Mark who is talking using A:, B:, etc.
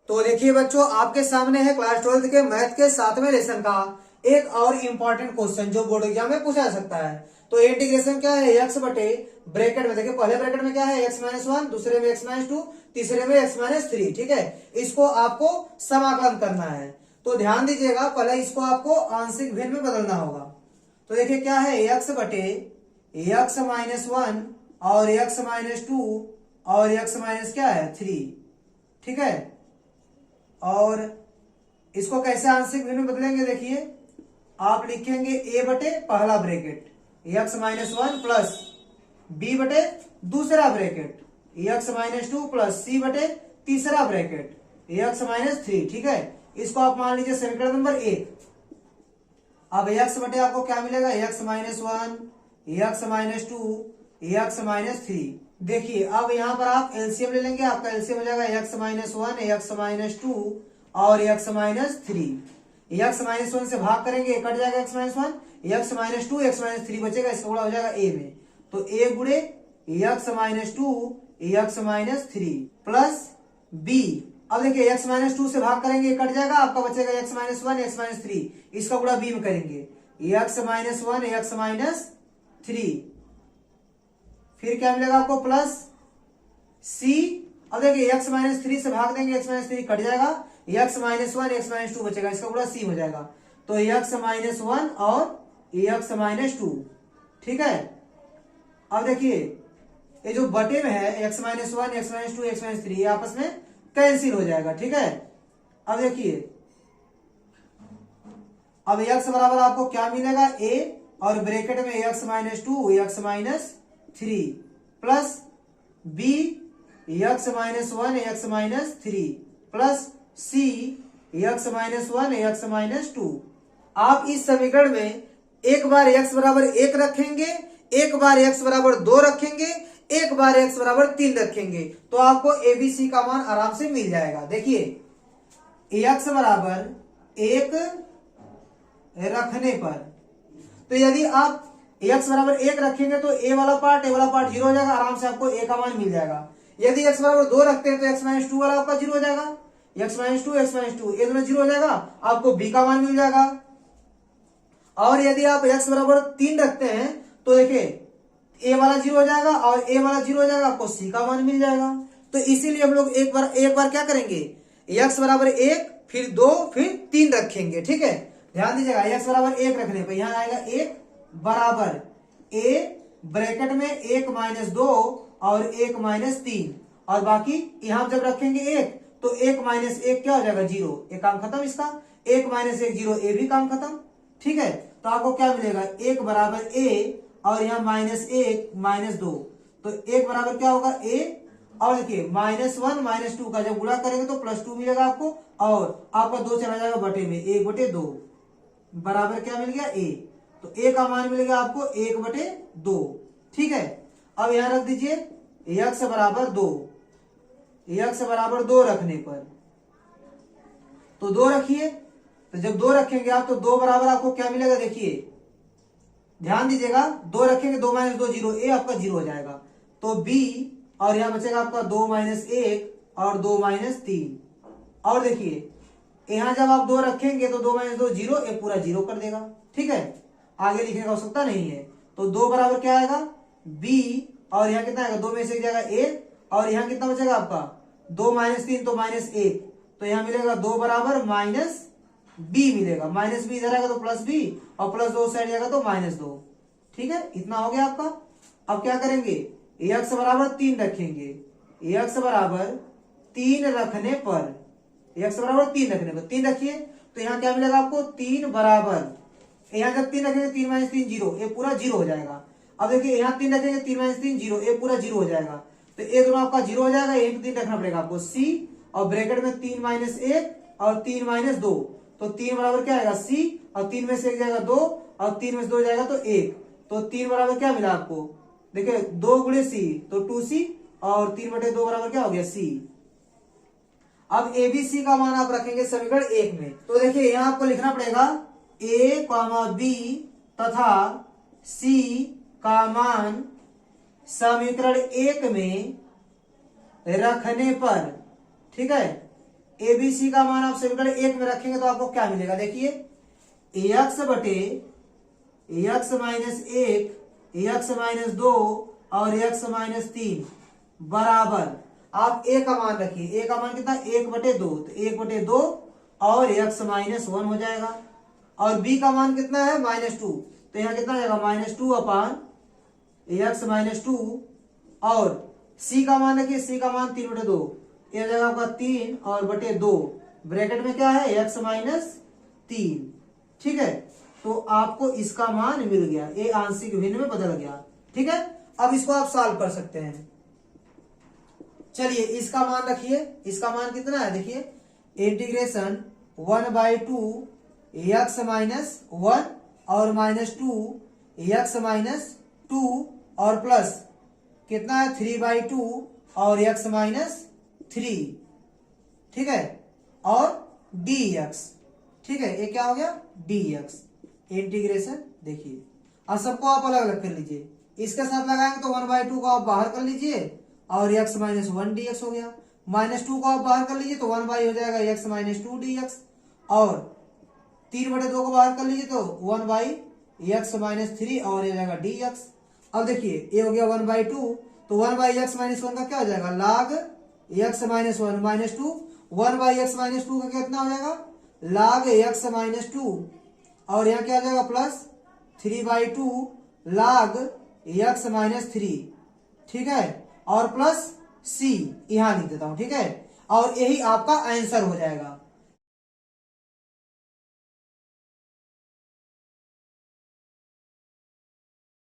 A: तो देखिए बच्चों, आपके सामने है क्लास 12th के मैथ के 7वें लेसन का एक और इम्पोर्टेंट क्वेश्चन जो बोर्ड एग्जाम में पूछा जा सकता है। तो इंटीग्रेशन क्या है, एक्स बटे ब्रैकेट में, देखिए पहले ब्रैकेट में क्या है एक्स माइनस वन, दूसरे में एक्स माइनस टू, तीसरे में एक्स माइनस थ्री। ठीक है, इसको आपको समाकलन करना है। तो ध्यान दीजिएगा, पहले इसको आपको आंशिक भिन्न में बदलना होगा। तो देखिए क्या है, एक्स बटे एक्स माइनस वन और एक्स माइनस टू और एक्स माइनस क्या है थ्री। ठीक है, और इसको कैसे आंशिक भिन्न में बदलेंगे, देखिए आप लिखेंगे ए बटे पहला bracket X minus one plus B बटे दूसरा bracket X minus two plus C बटे तीसरा ब्रैकेट एक्स माइनस थ्री। ठीक है, इसको आप मान लीजिए समीकरण नंबर 1। अब एक्स बटे आपको क्या मिलेगा, x minus one, X minus two, x minus three. देखिए अब यहां पर आप एलसीएम ले लेंगे, आपका एलसीएम हो जाएगा X minus one, X minus two और X minus three. X minus one से भाग करेंगे, कट जाएगा X minus one, X minus two, x minus three बचेगा, इसका गुणा हो जाएगा ए में। तो ए गुणे x minus two x minus three plus b. अब देखिए एक्स माइनस टू से भाग करेंगे, कट जाएगा, आपका बचेगा x minus one X minus three, इसका गुणा बी में करेंगे x minus one X minus three. फिर क्या मिलेगा आपको प्लस सी। अब देखिए एक्स माइनस थ्री से भाग देंगे, एक्स माइनस थ्री कट जाएगा, X minus one X minus to बचेगा, इसका गुणा सी हो जाएगा। तो एक्स माइनस वन और एक्स माइनस टू। ठीक है, अब देखिए ये जो बटे में है x minus one X minus two x minus three आपस में कैंसिल हो जाएगा। ठीक है, अब देखिए अब एक्स बराबर आपको क्या मिलेगा ए, और ब्रैकेट में X minus two x minus three plus B X minus one X minus three plus C X minus one X minus two. आप इस समीकरण में एक बार एक्स बराबर एक रखेंगे, एक बार एक्स बराबर दो रखेंगे, एक बार एक्स बराबर तीन रखेंगे, तो आपको एबीसी का मान आराम से मिल जाएगा। देखिए एक्स बराबर एक रखने पर, तो यदि आप एक्स बराबर एक रखेंगे तो ए वाला पार्ट जीरो हो जाएगा, आराम से आपको ए का मान मिल जाएगा। यदि एक्स बराबर दो रखते हैं तो एक्स माइनस टू वाला आपका जीरो हो जाएगा, एक्स माइनस टू ये दोनों जीरो हो जाएगा, आपको बी का मान मिल जाएगा। और यदि आप एक्स बराबर तीन रखते हैं तो देखिए ए वाला जीरो हो जाएगा और ए वाला जीरो हो जाएगा, आपको सी का मान मिल जाएगा। तो इसीलिए हम लोग एक बार क्या करेंगे, एक्स बराबर एक फिर दो फिर तीन रखेंगे। ठीक है, ध्यान दीजिएगा, एक्स बराबर एक रखने पर यहां आएगा एक बराबर ए ब्रैकेट में एक माइनस दो और एक माइनस तीन, और बाकी यहां जब रखेंगे एक तो एक माइनस एक क्या हो जाएगा जीरो, एक काम खत्म इसका, एक माइनस एक जीरो, ए भी काम खत्म। ठीक है, तो आपको क्या मिलेगा, एक बराबर ए और यहाँ माइनस एक माइनस दो, तो एक बराबर क्या होगा ए, और देखिए माइनस वन माइनस टू का जब गुणा करेंगे तो प्लस टू मिलेगा आपको, और आपका दो चला जाएगा बटे में, एक बटे दो बराबर क्या मिल गया ए। तो ए का मान मिलेगा आपको एक बटे दो। ठीक है, अब यहां रख दीजिए एक्स बराबर दो, एक्स बराबर दो रखने पर तो दो रखिए, तो जब दो रखेंगे आप तो दो बराबर आपको क्या मिलेगा, देखिए ध्यान दीजिएगा, दो रखेंगे दो माइनस दो जीरो, ए आपका जीरो हो जाएगा, तो बी, और यहां बचेगा आपका दो माइनस एक और दो माइनस तीन। और देखिए यहां जब आप दो रखेंगे तो दो माइनस दो जीरो, ए पूरा जीरो कर देगा। ठीक है, आगे लिखने की आवश्यकता नहीं है। तो दो बराबर क्या आएगा बी, और यहाँ कितना आएगा, दो में से एक जाएगा ए, और यहाँ कितना बचेगा आपका दो माइनस तीन तो माइनस एक, तो यहाँ मिलेगा दो बराबर माइनस बी मिलेगा, माइनस बी इधर आएगा तो प्लस बी, और प्लस दो साइड जाएगा तो माइनस दो। ठीक है, इतना हो गया आपका। अब क्या करेंगे, एक्स बराबर तीन रखेंगे, एक्स बराबर तीन रखने पर, एक्स बराबर तीन रखने पर तीन रखिए, तो यहाँ क्या मिलेगा आपको तीन बराबर, यहाँ जब तीन रखेंगे तीन माइनस तीन जीरो, ये पूरा जीरो हो जाएगा। अब देखिए यहाँ तीन रखेंगे तीन माइनस तीन जीरो, ये पूरा जीरो हो जाएगा, तो ये दोनों आपका जीरो हो जाएगा, यहीं पे तीन रखना पड़ेगा आपको सी, और ब्रैकेट में तीन माइनस एक और तीन माइनस दो, तो तीन बराबर क्या आएगा सी, और तीन में से एक जाएगा दो और तीन में से दो जाएगा तो एक, तो तीन बराबर क्या मिला आपको, देखिए दो गुणे सी तो टू सी, और तीन बटे दो बराबर क्या हो गया सी। अब एबीसी का मान आप रखेंगे समीकरण एक में, तो देखिए यहाँ आपको लिखना पड़ेगा ए कॉमा बी तथा सी का मान समीकरण एक में रखने पर। ठीक है, ए बी सी का मान आप समीकरण 1 में रखेंगे तो आपको क्या मिलेगा, देखिए एक्स बटे एक्स माइनस 1 एक्स माइनस 2 और एक्स माइनस 3 बराबर, आप ए का मान रखिए, ए का मान कितना 1/2, तो 1/2 और एक्स माइनस 1 हो जाएगा। और बी का मान कितना है -2, तो यहाँ कितना हो जाएगा -2 अपान एक्स माइनस 2। और सी का मान रखिए, सी का मान 3/2, ये हो जाएगा आपका 3 और बटे 2, ब्रैकेट में क्या है एक्स माइनस 3। ठीक है, तो आपको इसका मान मिल गया, ये आंशिक भिन्न में बदल गया। ठीक है, अब इसको आप सॉल्व कर सकते हैं। चलिए इसका मान रखिए, इसका मान कितना है, देखिए इंटीग्रेशन 1/2 एक्स माइनस 1 और -2 एक्स माइनस 2 और प्लस कितना है 3/2 और एक्स माइनस 3। ठीक है, और dx। ठीक है, ये क्या हो गया dx इंटीग्रेशन। देखिए अब सबको आप अलग अलग कर लीजिए, इसके साथ लगाएंगे तो 1/2 को आप बाहर कर लीजिए और x माइनस 1 dx हो गया। -2 को आप बाहर कर लीजिए तो 1 हो जाएगा x माइनस 2 dx, और 3/2 को बाहर कर लीजिए तो 1/x माइनस 3 और ये हो जाएगा dx। अब देखिए ये हो गया 1/2, तो 1/x माइनस 1 का क्या हो जाएगा log x minus 1 -2, 1/x minus 2 का कितना हो जाएगा log x माइनस 2, और यहाँ क्या हो जाएगा प्लस 3/2 log x माइनस 3। ठीक है, और प्लस c यहाँ लिख देता हूं। ठीक है, और यही आपका आंसर हो जाएगा।